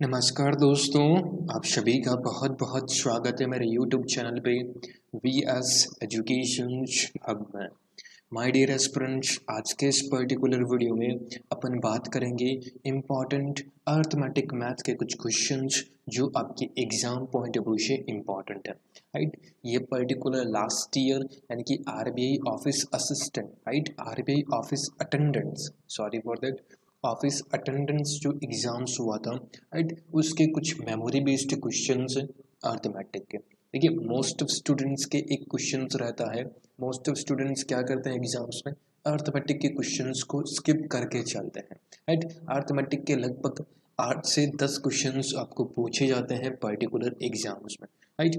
नमस्कार दोस्तों, आप सभी का बहुत बहुत स्वागत है मेरे YouTube चैनल पे वी एस एजुकेशन हब में। माय डियर एस्पिरेंट्स, आज के इस पर्टिकुलर वीडियो में अपन बात करेंगे इम्पॉर्टेंट अर्थमेटिक मैथ के कुछ क्वेश्चंस जो आपके एग्जाम पॉइंट ऑफ व्यू से इम्पॉर्टेंट है। राइट, ये पर्टिकुलर लास्ट ईयर यानी कि RBI office assistant, right, RBI office attendance, sorry for that, office attendance जो एग्जाम्स हुआ था, राइट, उसके कुछ मेमोरी बेस्ड क्वेश्चंस अर्थमेटिक के। देखिए, मोस्ट ऑफ स्टूडेंट्स के एक क्वेश्चंस रहता है, मोस्ट ऑफ स्टूडेंट्स क्या करते हैं एग्जाम्स में, अर्थमेटिक के क्वेश्चंस को स्किप करके चलते हैं। राइट, अर्थमेटिक के लगभग 8 से 10 क्वेश्चंस आपको पूछे जाते हैं पर्टिकुलर एग्जाम्स में। राइट,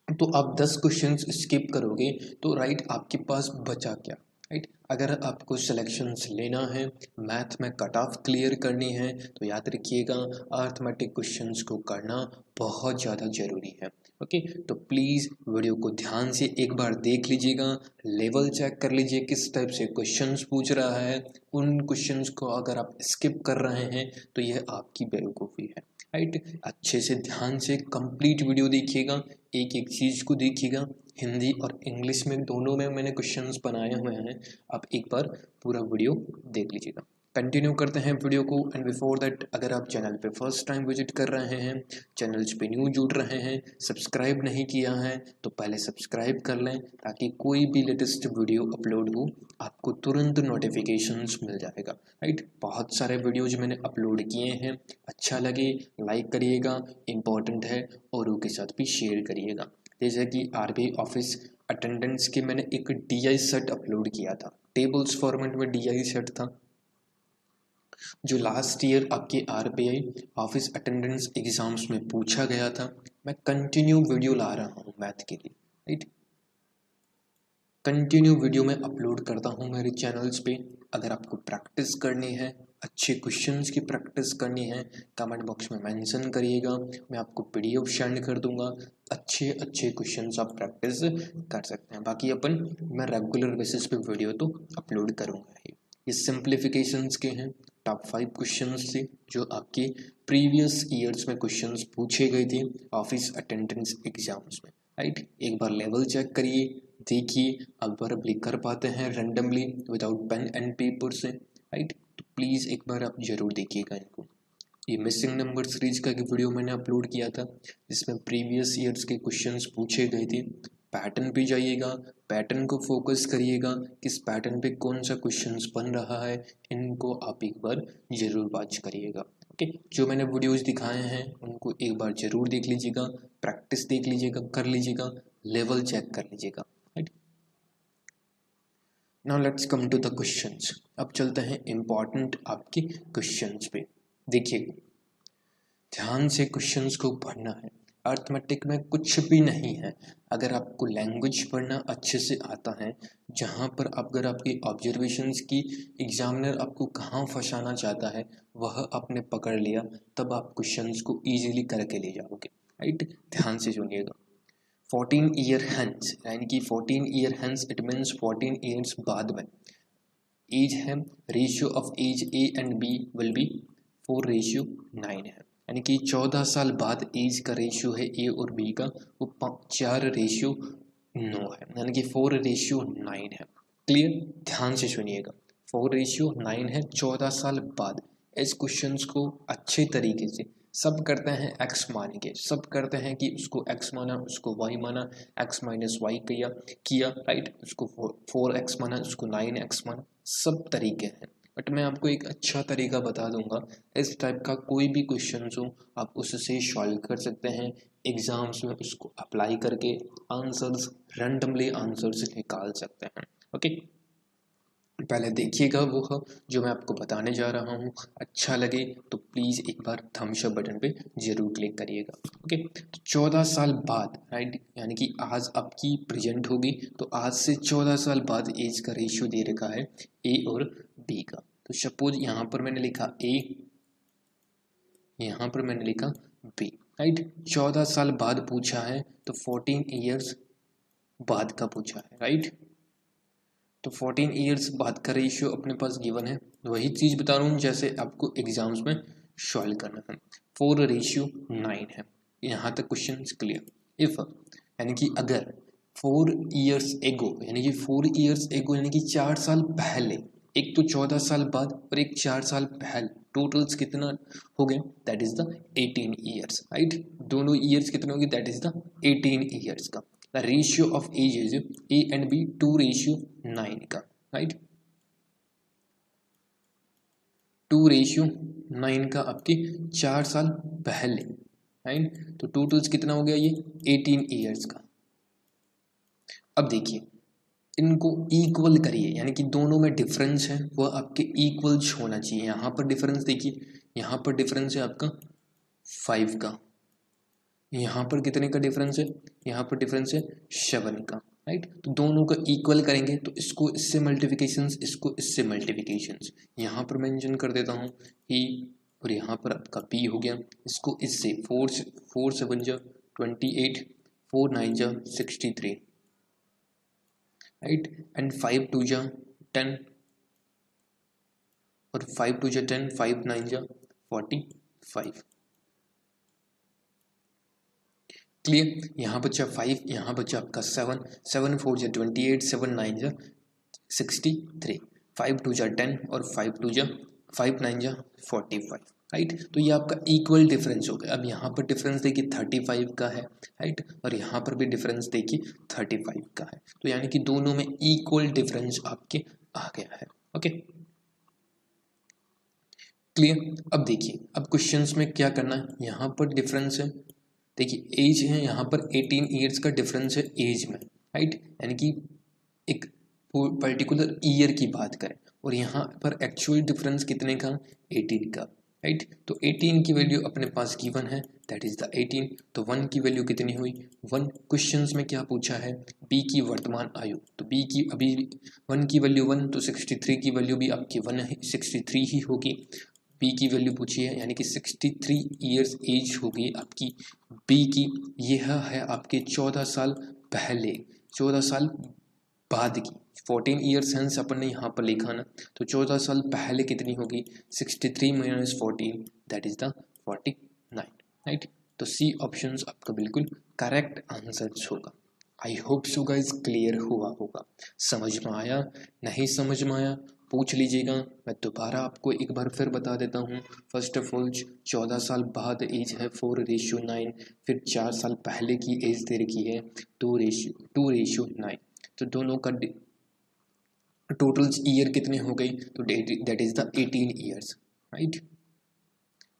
तो आप 10 क्वेश्चंस स्किप करोगे तो राइट आपके पास बचा क्या। राइट, अगर आपको सिलेक्शंस लेना है, मैथ में कट ऑफ क्लियर करनी है, तो याद रखिएगा अर्थमेटिक क्वेश्चंस को करना बहुत ज़्यादा ज़रूरी है। ओके, तो प्लीज़ वीडियो को ध्यान से एक बार देख लीजिएगा, लेवल चेक कर लीजिए किस टाइप से क्वेश्चंस पूछ रहा है। उन क्वेश्चंस को अगर आप स्किप कर रहे हैं तो यह आपकी बेवकूफ़ी है। राइट, अच्छे से ध्यान से कंप्लीट वीडियो देखिएगा, एक एक चीज़ को देखिएगा। हिंदी और इंग्लिश में दोनों में मैंने क्वेश्चंस बनाए हुए हैं, आप एक बार पूरा वीडियो देख लीजिएगा। कंटिन्यू करते हैं वीडियो को। एंड बिफोर दैट, अगर आप चैनल पे फर्स्ट टाइम विजिट कर रहे हैं, चैनल्स पे न्यू जुड़ रहे हैं, सब्सक्राइब नहीं किया है तो पहले सब्सक्राइब कर लें ताकि कोई भी लेटेस्ट वीडियो अपलोड हो आपको तुरंत नोटिफिकेशंस मिल जाएगा। राइट, बहुत सारे वीडियोज मैंने अपलोड किए हैं, अच्छा लगे लाइक करिएगा, इम्पॉर्टेंट है, औरों के साथ भी शेयर करिएगा। जैसे कि आरबीआई ऑफिस अटेंडेंस के मैंने एक डीआई सेट अपलोड किया था, टेबल्स फॉर्मेट में डीआई सेट था जो लास्ट ईयर आपके आरबीआई ऑफिस अटेंडेंस एग्जाम्स में पूछा गया था। मैं कंटिन्यू वीडियो ला रहा हूँ मैथ के लिए। राइट, कंटिन्यू वीडियो में अपलोड करता हूँ मेरे चैनल्स पे। अगर आपको प्रैक्टिस करनी है, अच्छे क्वेश्चंस की प्रैक्टिस करनी है, कमेंट बॉक्स में मेंशन करिएगा, मैं आपको पीडीएफ सेंड कर दूंगा। अच्छे अच्छे क्वेश्चंस आप प्रैक्टिस कर सकते हैं। बाकी अपन मैं रेगुलर बेसिस पे वीडियो तो अपलोड करूँगा ही। ये सिंप्लीफिकेशंस के हैं, टॉप 5 क्वेश्चंस थे जो आपके प्रीवियस ईयर्स में क्वेश्चंस पूछे गए थे ऑफिस अटेंडेंस एग्जाम्स में। राइट, एक बार लेवल चेक करिए, देखिए अगर आप लिख कर पाते हैं randomly without pen and paper से। राइट, तो प्लीज़ एक बार आप जरूर देखिएगा इनको। ये मिसिंग नंबर सीरीज का एक वीडियो मैंने अपलोड किया था जिसमें प्रीवियस ईयर्स के क्वेश्चंस पूछे गए थे। पैटर्न पे जाइएगा, पैटर्न को फोकस करिएगा, किस पैटर्न पे कौन सा क्वेश्चंस बन रहा है, इनको आप एक बार जरूर वॉच करिएगा। ओके, जो मैंने वीडियोस दिखाए हैं उनको एक बार जरूर देख लीजिएगा, प्रैक्टिस देख लीजिएगा, कर लीजिएगा, लेवल चेक कर लीजिएगा। Right, now let's come to the questions. अब चलते हैं इम्पॉर्टेंट आपके क्वेश्चंस पे। देखिए, ध्यान से क्वेश्चंस को पढ़ना है। अर्थमेटिक में कुछ भी नहीं है, अगर आपको लैंग्वेज पढ़ना अच्छे से आता है, जहाँ पर अगर आपकी ऑब्जर्वेशंस की एग्जामिनर आपको कहाँ फंसाना चाहता है वह आपने पकड़ लिया, तब आप क्वेश्चंस को इजीली करके ले जाओगे। राइट, ध्यान से सुनिएगा। 14 ईयर हेंस, यानी कि 14 year hence it means 14 years बाद में एज है, ratio of age A and B will be 4:9 है, यानी कि 14 साल बाद एज का रेशियो है ए और बी का वो 4:9 है, यानी कि 4:9 है। क्लियर, ध्यान से सुनिएगा, 4:9 है 14 साल बाद। इस क्वेश्चंस को अच्छे तरीके से सब करते हैं एक्स मान के, सब करते हैं कि उसको एक्स माना, उसको वाई माना, एक्स माइनस वाई किया, राइट, उसको 4x माना, उसको 9x माना, सब तरीके हैं। बट मैं आपको एक अच्छा तरीका बता दूंगा, इस टाइप का कोई भी क्वेश्चन हो आप उससे सॉल्व कर सकते हैं एग्जाम्स में, उसको अप्लाई करके आंसर्स रैंडमली आंसर्स निकाल सकते हैं। ओके, पहले देखिएगा वो जो मैं आपको बताने जा रहा हूँ, अच्छा लगे तो प्लीज़ एक बार थम्स अप बटन पे जरूर क्लिक करिएगा। ओके, तो 14 साल बाद, राइट, यानी कि आज आपकी प्रेजेंट होगी, तो आज से 14 साल बाद एज का रेशियो दे रखा है ए और बी का। तो सपोज यहाँ पर मैंने लिखा ए, यहाँ पर मैंने लिखा बी। राइट, 14 साल बाद पूछा है तो 14 ईयर्स बाद का पूछा है। राइट, तो 14 ईयर्स बाद का रेशियो अपने पास गिवन है, वही चीज़ बता रहा हूँ जैसे आपको एग्जाम्स में सॉल्व करना है। 4:9 है। यहाँ तक क्वेश्चन क्लियर। इफ यानी कि अगर 4 years एगो यानी कि 4 years एगो यानी कि 4 साल पहले, एक तो 14 साल बाद और एक 4 साल पहले, टोटल्स कितना हो गए, that is the 18 years, right. दोनों ईयर्स कितने होंगे, दैट इज द 18 years का। The ratio of age is A and B 2:9 का, राइट। 2:9 का आपके 4 साल पहले, राइट। तो टोटल्स कितना हो गया, ये 18 years का। अब देखिए इनको इक्वल करिए, यानी कि दोनों में डिफरेंस है वह आपके इक्वल्स होना चाहिए। यहाँ पर डिफरेंस देखिए, यहाँ पर डिफरेंस है आपका 5 का, यहाँ पर कितने का डिफरेंस है, यहाँ पर डिफरेंस है 7 का, राइट। तो दोनों का इक्वल करेंगे तो इसको इससे मल्टीप्लिकेशंस, इसको इससे मल्टीप्लिकेशंस। यहाँ पर मेंशन कर देता हूँ ई, और यहाँ पर आपका बी हो गया। इसको इससे 4 7 जा 28, 4 9 जा 63, राइट। एंड 5 2 जा 10 और 5 2 जा 10, 5 9 जा 45। क्लियर। यहाँ बचा 5, यहाँ बचा आपका 7, 7 4 जा 28, 7 9 जा 63, 5 2 जा 10 और 5 9 जा 45, राइट। तो ये आपका इक्वल डिफरेंस हो गया। अब यहाँ पर डिफरेंस देखिए 35 का है, राइट, और यहाँ पर भी डिफरेंस देखिए 35 का है। तो यानी कि दोनों में इक्वल डिफरेंस आपके आ गया है। Okay, clear. अब देखिए, अब क्वेश्चंस में क्या करना है, यहाँ पर डिफरेंस है, देखिए एज है, यहाँ पर 18 ईयर्स का डिफरेंस है एज में, राइट। यानी कि एक पर्टिकुलर ईयर की बात करें, और यहाँ पर एक्चुअल डिफरेंस कितने का, 18 का, राइट। तो 18 की वैल्यू अपने पास गिवन है, दैट इज द 18। तो 1 की वैल्यू कितनी हुई, 1। क्वेश्चंस में क्या पूछा है, बी की वर्तमान आयु, तो बी की अभी 1 की वैल्यू 1, तो 63 की वैल्यू भी आपकी 1 है, 63 ही होगी। बी की वैल्यू पूछी है, यानी कि 63 ईयर्स एज होगी आपकी बी की। यह है आपके 14 साल पहले, 14 साल बाद की, 14 ईयर्स हेंस अपन ने यहाँ पर लिखा ना, तो 14 साल पहले कितनी होगी, 63 - 14, दैट इज द 49, राइट। तो सी ऑप्शन आपका बिल्कुल करेक्ट आंसर होगा। I hope so guys clear हुआ होगा। समझ में आया, नहीं समझ में आया पूछ लीजिएगा, मैं दोबारा आपको एक बार फिर बता देता हूँ। फर्स्ट ऑफ ऑल 14 साल बाद एज है 4:9, फिर 4 साल पहले की एज दे रखी है 2:9। तो दोनों का टोटल ईयर कितने हो गई, तो that is the 18 years, right,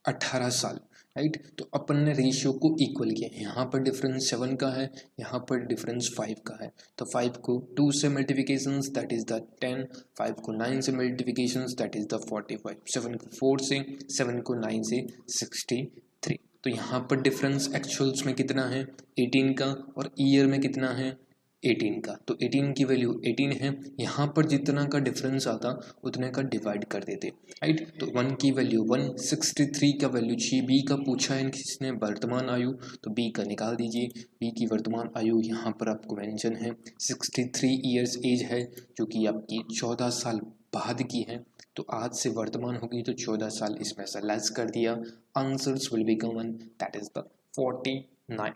18 साल, राइट। तो अपन ने रेशियो को इक्वल किया, यहाँ पर डिफरेंस 7 का है, यहाँ पर डिफरेंस 5 का है। तो 5 को 2 से मल्टीप्लिकेशंस दैट इज द 10, 5 को 9 से मल्टीप्लिकेशंस दैट इज द 45, 7 को 4 से, 7 को 9 से 63। तो यहाँ पर डिफरेंस एक्चुअल्स में कितना है, 18 का, और ईयर में कितना है, 18 का। तो 18 की वैल्यू 18 है, यहाँ पर जितना का डिफरेंस आता उतने का डिवाइड कर देते, राइट। तो 1 की वैल्यू 1, 63 का वैल्यू 6, बी का पूछा है किसने, वर्तमान आयु, तो बी का निकाल दीजिए। बी की वर्तमान आयु यहाँ पर आपको मेंशन है 63 ईयर्स एज है, जो कि आपकी 14 साल बाद की है। तो आज से वर्तमान होगी तो 14 साल इसमें से लेस कर दिया, answers will be common, that is the 49।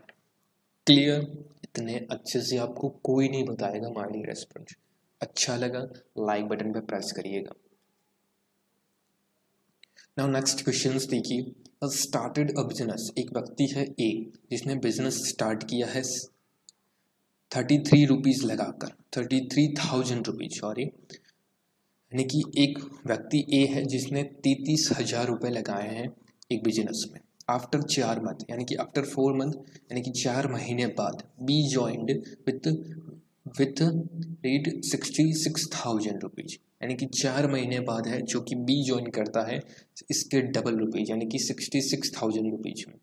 Clear. इतने अच्छे से आपको कोई नहीं बताएगा माय डियर एस्पिरेंट्स। अच्छा लगा लाइक बटन पे प्रेस करिएगा। नाउ नेक्स्ट क्वेश्चंस देखिए। स्टार्टेड अ बिजनेस, एक व्यक्ति है ए जिसने बिजनेस स्टार्ट किया है 33 रुपीज़ लगाकर, 33,000 रुपीज, सॉरी, यानी कि एक व्यक्ति ए है जिसने 33,000 रुपये लगाए हैं एक बिजनेस में। आफ्टर 4 मंथ, यानी कि आफ्टर 4 मंथ, यानी कि 4 महीने बाद B joined with rate 66,000 rupees, यानी कि 4 महीने बाद है जो कि बी ज्वाइन करता है इसके डबल रुपीज, यानी कि 66,000 रुपीज में।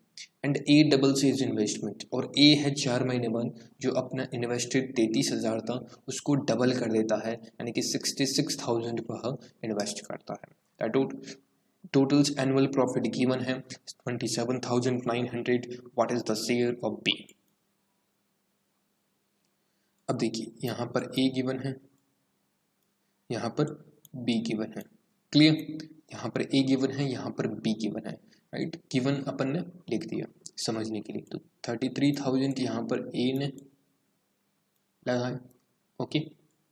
एंड ए डबल से इज इन्वेस्टमेंट, और ए है 4 महीने बाद जो अपना इन्वेस्टेड 33,000 था उसको डबल कर देता है, यानी कि 66,000 वह इन्वेस्ट करता है। टोटल्स एनुअल प्रॉफिट गिवन है 27,900, what is the share of B. अब देखिए यहाँ पर ए गिवन है, यहाँ पर बी गिवन है, क्लियर। यहाँ पर ए गिवन है, यहाँ पर बी गिवन है। राइट, गिवन अपन ने लिख दिया समझने के लिए। तो 33,000 यहाँ पर ए ने लगाया, ओके,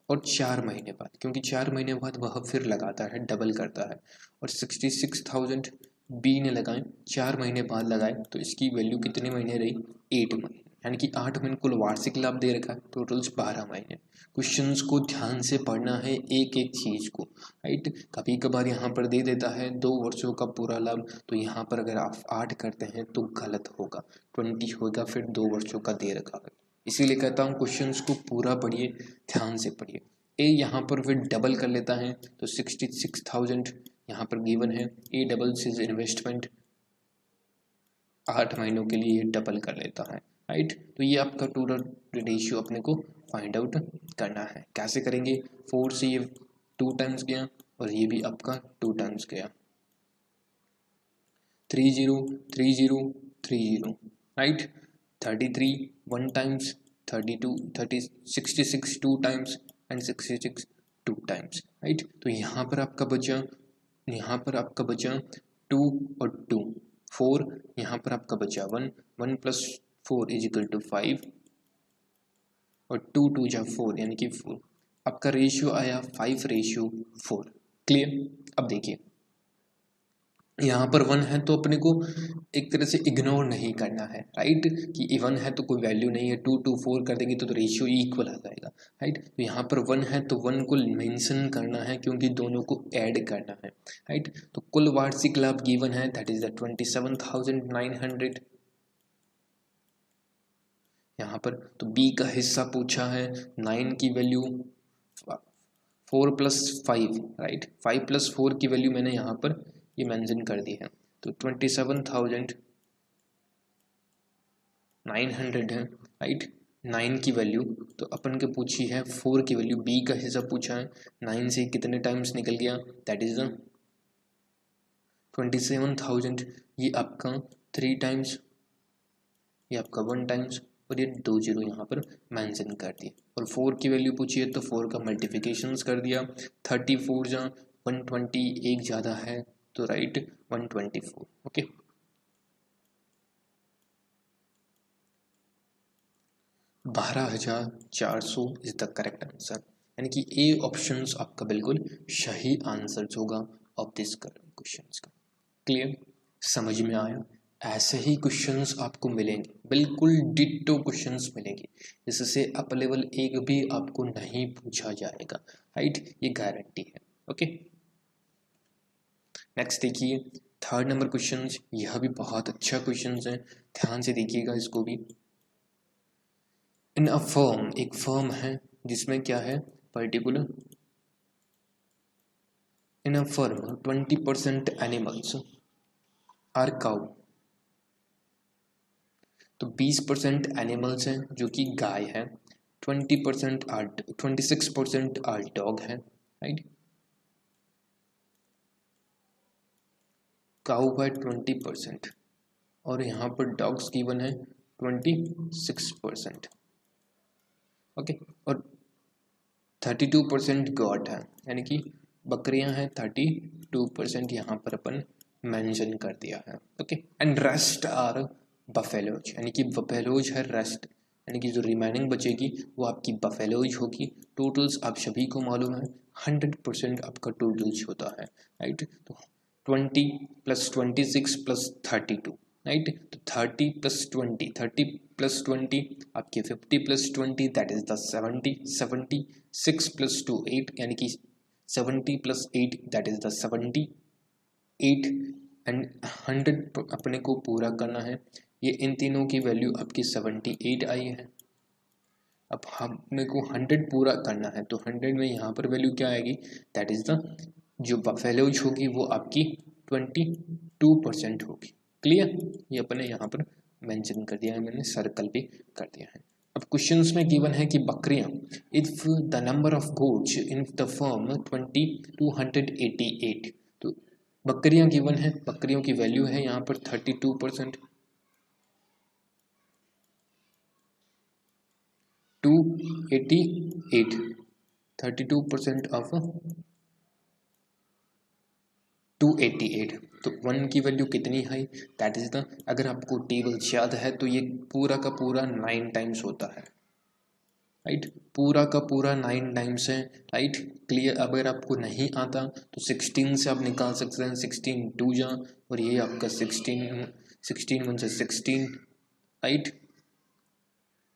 और 4 महीने बाद, क्योंकि 4 महीने बाद वह फिर लगाता है, डबल करता है, और 66,000 बी ने लगाए, 4 महीने बाद लगाए, तो इसकी वैल्यू कितने महीने रही, 8 महीने, यानी कि 8 महीने कुल वार्षिक लाभ दे रखा है, टोटल्स 12 महीने। क्वेश्चंस को ध्यान से पढ़ना है एक एक चीज को, राइट। कभी कभार यहाँ पर दे देता है 2 वर्षों का पूरा लाभ, तो यहाँ पर अगर आप 8 करते हैं तो गलत होगा, 20 होगा, फिर 2 वर्षों का दे रखा है। इसीलिए कहता हूँ क्वेश्चंस को पूरा पढ़िए, ध्यान से पढ़िए। ए यहाँ पर फिर डबल कर लेता है, तो 66,000 यहाँ पर गिवन है, ए डबल इज इन्वेस्टमेंट, 8 महीनों के लिए डबल कर लेता है, राइट। तो ये आपका टोटल रेशियो अपने को फाइंड आउट करना है। कैसे करेंगे, 4 से ये 2 टाइम्स गया और ये भी आपका 2 टाइम्स गया, 30 30 30, right. 33 1 times, 66 2 times and 66 2 times, right. तो यहाँ पर आपका बचा 2 और 2 4, यहाँ पर आपका बचा 1, 1 + 4 = 5 और 2 2 जा 4 यानी कि 4। आपका रेशियो आया 5:4। क्लियर। अब देखिए यहाँ पर 1 है तो अपने को एक तरह से इग्नोर नहीं करना है, राइट, कि 1 है तो कोई वैल्यू नहीं है, 2 2 4 कर देंगे तो रेशियो इक्वल आ जाएगा, राइट। तो यहाँ पर 1 है तो 1 को मेंशन करना है क्योंकि दोनों को ऐड करना है, राइट। तो कुल वार्षिक लाभ गिवन है, दैट इज द 27,900। यहाँ पर तो बी का हिस्सा पूछा है, 9 की वैल्यू 4 + 5, राइट, 5 + 4 की वैल्यू मैंने यहाँ पर ये मेंशन कर दी है, तो 27,900 है, राइट। 9 की वैल्यू तो अपन के पूछी है, 4 की वैल्यू, बी का हिस्सा पूछा है, 9 से कितने टाइम्स निकल गया, दैट इज द 27,000, ये आपका 3 टाइम्स, ये आपका 1 टाइम्स, और ये 2 0 यहाँ पर मेंशन कर दिए। और 4 की वैल्यू पूछी है तो 4 का मल्टीप्लिकेशंस कर दिया, 34 जा 120, एक ज़्यादा है तो right 124, okay. 12,400 is the correct answer, यानी कि ए ऑप्शन आपका बिल्कुल सही आंसर होगा ऑफ दिस क्वेश्चंस का। क्लियर, समझ में आया। ऐसे ही क्वेश्चंस आपको मिलेंगे, बिल्कुल डिट्टो क्वेश्चंस मिलेंगे, जिससे अप लेवल 1 भी आपको नहीं पूछा जाएगा, राइट, ये गारंटी है, ओके। नेक्स्ट देखिए 3rd नंबर क्वेश्चन, यह भी बहुत अच्छा क्वेश्चन है, ध्यान से देखिएगा इसको भी। इन अ फर्म, एक फर्म है जिसमें क्या है, particular in a firm 20% animals are cow, तो 20% एनिमल्स हैं जो कि गाय है, 26% आर डॉग है, राइट। काउ है 20% और यहाँ पर डॉग्स गिवन है 26%, ओके। और 32% गॉट है, यानी कि बकरियां हैं, 32% यहाँ पर अपन मेंशन कर दिया है, okay. And rest are buffaloes, यानी कि बफेलोज है रेस्ट, यानी कि जो रिमेनिंग बचेगी वो आपकी बफेलोज होगी। टोटल्स आप सभी को मालूम है 100% आपका टोटल्स होता है, राइट। तो 20 + 26 + 32, राइट। तो 30 + 20, 30 + 20 आपके 50 + 20 दैट इज द 70, 6 + 2 8, यानी कि 70 + 8 दैट इज द 78, एंड 100 अपने को पूरा करना है। ये इन तीनों की वैल्यू आपकी 78 आई है। अब हमने को 100 पूरा करना है तो 100 में यहाँ पर वैल्यू क्या आएगी, दैट इज द जो बफेलोज होगी वो आपकी 22% होगी। क्लियर, ये अपने यहाँ पर मेंशन कर दिया है, मैंने सर्कल पे कर दिया है। अब क्वेश्चंस में गिवन है कि बकरियां, if the number of goats in the firm 288, तो बकरियां गिवन है, बकरियों की वैल्यू है यहाँ पर 32%, 288, 32% ऑफ 288, तो 1 की वैल्यू कितनी है, दैट इज द, अगर आपको टेबल याद है तो ये पूरा का पूरा 9 टाइम्स होता है, राइट, पूरा का पूरा 9 टाइम्स है, राइट, क्लियर। अगर आपको नहीं आता तो 16 से आप निकाल सकते हैं, 16 2 जा, और ये आपका 16 1 से 16, राइट,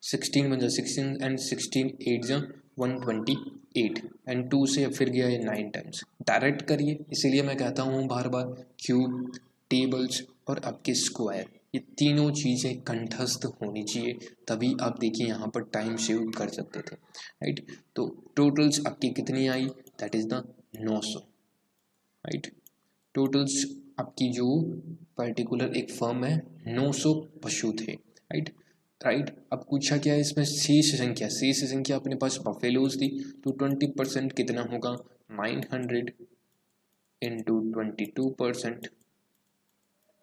16 1 जा 16 एंड 16 8 जा 128 एंड 2 से फिर गया ये 9 टाइम्स। डायरेक्ट करिए, इसीलिए मैं कहता हूँ बार बार क्यूब, टेबल्स और आपके स्क्वायर, ये तीनों चीज़ें कंठस्थ होनी चाहिए, तभी आप देखिए यहाँ पर टाइम सेव कर सकते थे, राइट। तो टोटल्स आपकी कितनी आई, that is the 900, right. Totals आपकी जो पर्टिकुलर एक फर्म है 900 पशु थे, राइट, राइट। अब पूछा क्या है इसमें, शेष संख्या अपने पास बफेलोज थी, तो 20% कितना होगा, 900 इंटू 22%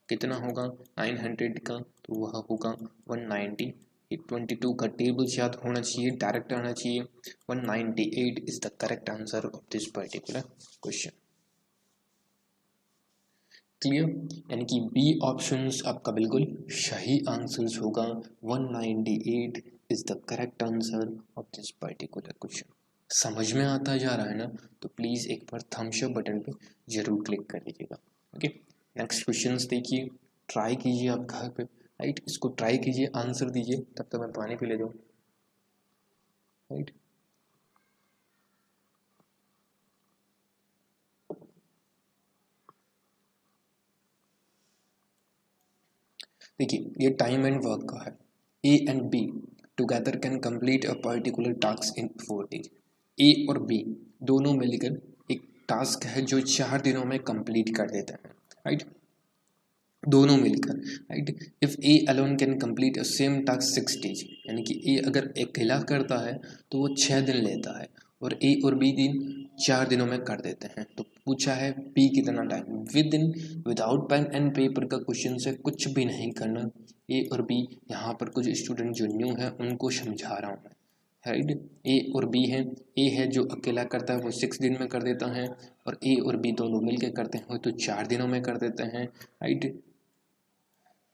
कितना होगा 900 का, तो वह होगा 190। 22 का टेबल याद होना चाहिए, डायरेक्ट आना चाहिए। 198 is the correct answer of this particular question. Clear, यानी कि बी ऑप्शन आपका बिल्कुल सही आंसर होगा। 198 is the correct answer of this particular question. समझ में आता जा रहा है ना, तो प्लीज एक बार थम्स अप बटन पे जरूर क्लिक कर दीजिएगा। ओके, नेक्स्ट क्वेश्चन देखिए, ट्राई कीजिए आप घर पे, राइट, इसको ट्राई कीजिए, आंसर दीजिए, तब तक मैं पानी पी ले दूँ, राइट। देखिए ये टाइम एंड वर्क का है, ए and be together can complete a particular task in 4 days। ए और बी दोनों मिलकर एक टास्क है जो 4 दिनों में कंप्लीट कर देते हैं, राइट, दोनों मिलकर, right. If A alone can complete a same task 6 days, यानी कि ए अगर अकेला करता है तो वो 6 दिन लेता है, और ए और बी दिन 4 दिनों में कर देते हैं। तो पूछा है बी कितना time, within, without pen and paper का क्वेश्चन से कुछ भी नहीं करना। ए और बी, यहाँ पर कुछ स्टूडेंट जो न्यू है उनको समझा रहा हूँ मैं, राइट। ए और बी है, ए है जो अकेला करता है वो 6 दिन में कर देता है, और ए और बी दोनों मिलकर करते हैं तो 4 दिनों में कर देते हैं, राइट।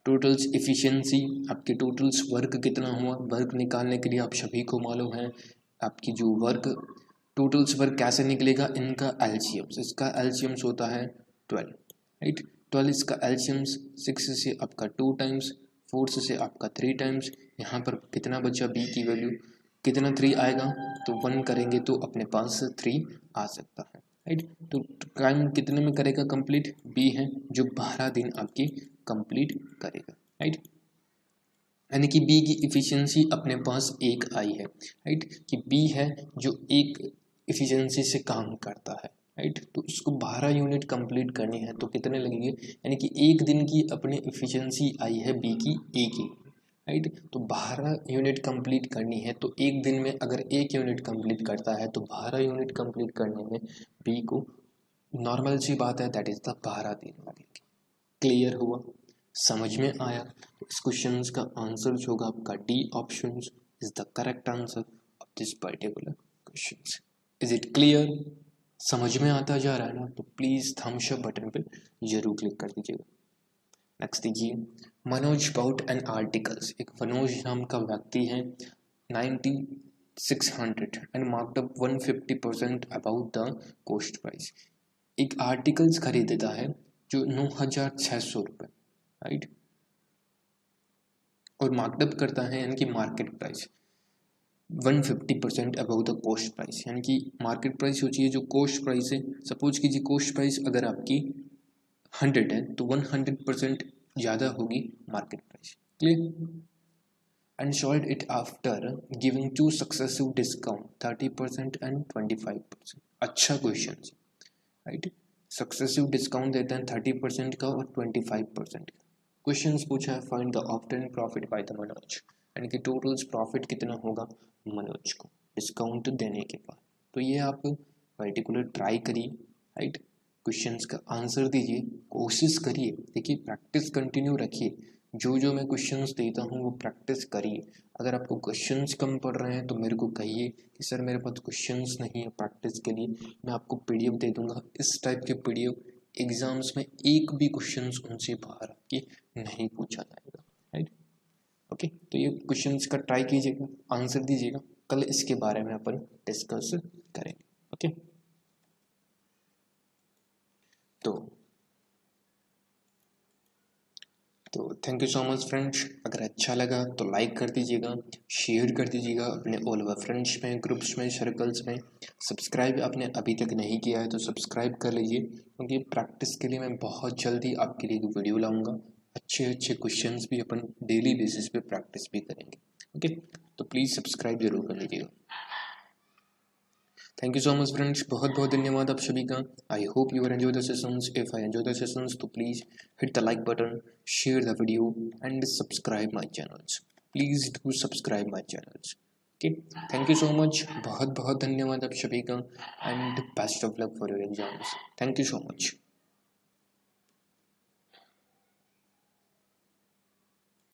टोटल्स एफिशिएंसी, आपके टोटल्स वर्क कितना हुआ, वर्क निकालने के लिए आप सभी को मालूम है आपकी जो वर्क, टोटल्स वर्क कैसे निकलेगा, इनका एलसीएम्स, इसका एलसीएम्स होता है 12, राइट। 12 इसका एलसीएम्स 6 से आपका 2 टाइम्स, 4 से आपका 3 टाइम्स, यहाँ पर कितना बचा बी की वैल्यू, कितना 3 आएगा, तो 1 करेंगे तो अपने पास 3 आ सकता है, राइट। तो टाइम कितने में करेगा कंप्लीट, बी है जो 12 दिन आपकी कंप्लीट करेगा, राइट। यानी कि बी की इफिशियंसी अपने पास एक आई है, राइट, कि बी है जो एक इफिशियंसी से काम करता है, राइट। तो इसको 12 यूनिट कंप्लीट करनी है तो कितने लगेंगे, यानी कि एक दिन की अपनी इफिशियंसी आई है बी की एक ही, राइट। तो 12 यूनिट कंप्लीट करनी है, तो एक दिन में अगर 1 यूनिट कंप्लीट करता है तो 12 यूनिट कंप्लीट करने में बी को, नॉर्मल सी बात है, दैट इज द 12 दिन लगेगी। क्लियर हुआ, समझ में आया। तो इस क्वेश्चन का आंसर होगा आपका D option is the correct answer of this particular question. Is it clear, समझ में आता जा रहा है ना, तो प्लीज थम्स अप बटन पे जरूर क्लिक कर दीजिएगा। नेक्स्ट देखिए, मनोज बाउट एंड आर्टिकल्स, एक मनोज नाम का व्यक्ति है, 9600 and marked up 150% about the cost price, एक आर्टिकल्स खरीदता है जो 9600 रुपये, राइट, और मार्कअप करता है यानी कि market price 150% about the cost price, यानी कि मार्केट प्राइस सोचिए जो कॉस्ट प्राइस है, सपोज कीजिए कॉस्ट प्राइस अगर आपकी 100 है तो 100% ज़्यादा होगी market price, clear. And sold it after giving 2 successive discount 30% and 25%। अच्छा क्वेश्चन, राइट, सक्सेसिव डिस्काउंट देते हैं 30% का और 25% का। क्वेश्चंस पूछा है find the obtain profit by the Manoj, यानी कि टोटल्स प्रॉफिट कितना होगा मनोज को डिस्काउंट देने के बाद। तो ये आप पर्टिकुलर ट्राई करिए, राइट, क्वेश्चंस का आंसर दीजिए, कोशिश करिए, देखिए प्रैक्टिस कंटिन्यू रखिए, जो जो मैं क्वेश्चंस देता हूँ वो प्रैक्टिस करिए। अगर आपको क्वेश्चंस कम पड़ रहे हैं तो मेरे को कहिए कि सर मेरे पास क्वेश्चंस नहीं है प्रैक्टिस के लिए, मैं आपको पीडीएफ दे दूंगा, इस टाइप के पीडीएफ एग्जाम्स में एक भी क्वेश्चंस उनसे बाहर आपके नहीं पूछा जाएगा, राइट। ओके, तो ये क्वेश्चंस का ट्राई कीजिएगा, आंसर दीजिएगा, कल इसके बारे में अपन डिस्कस करेंगे। ओके, तो thank you so much friends. अगर अच्छा लगा तो लाइक कर दीजिएगा, शेयर कर दीजिएगा अपने ऑल ओवर फ्रेंड्स में, ग्रुप्स में, सर्कल्स में। सब्सक्राइब आपने अभी तक नहीं किया है तो सब्सक्राइब कर लीजिए, क्योंकि प्रैक्टिस के लिए मैं बहुत जल्दी आपके लिए एक वीडियो लाऊंगा। अच्छे अच्छे क्वेश्चंस भी अपन डेली बेसिस पे प्रैक्टिस भी करेंगे। ओके, तो प्लीज़ सब्सक्राइब जरूर कर लीजिएगा। Thank you so much friends, बहुत बहुत धन्यवाद आप सभी का। I hope you are enjoy the sessions. If I enjoy the sessions तो please hit the like button, share the video and subscribe my channels. Please do subscribe my channels. Okay, thank you so much, बहुत बहुत धन्यवाद आप सभी का, and best of luck for your exams. Thank you so much.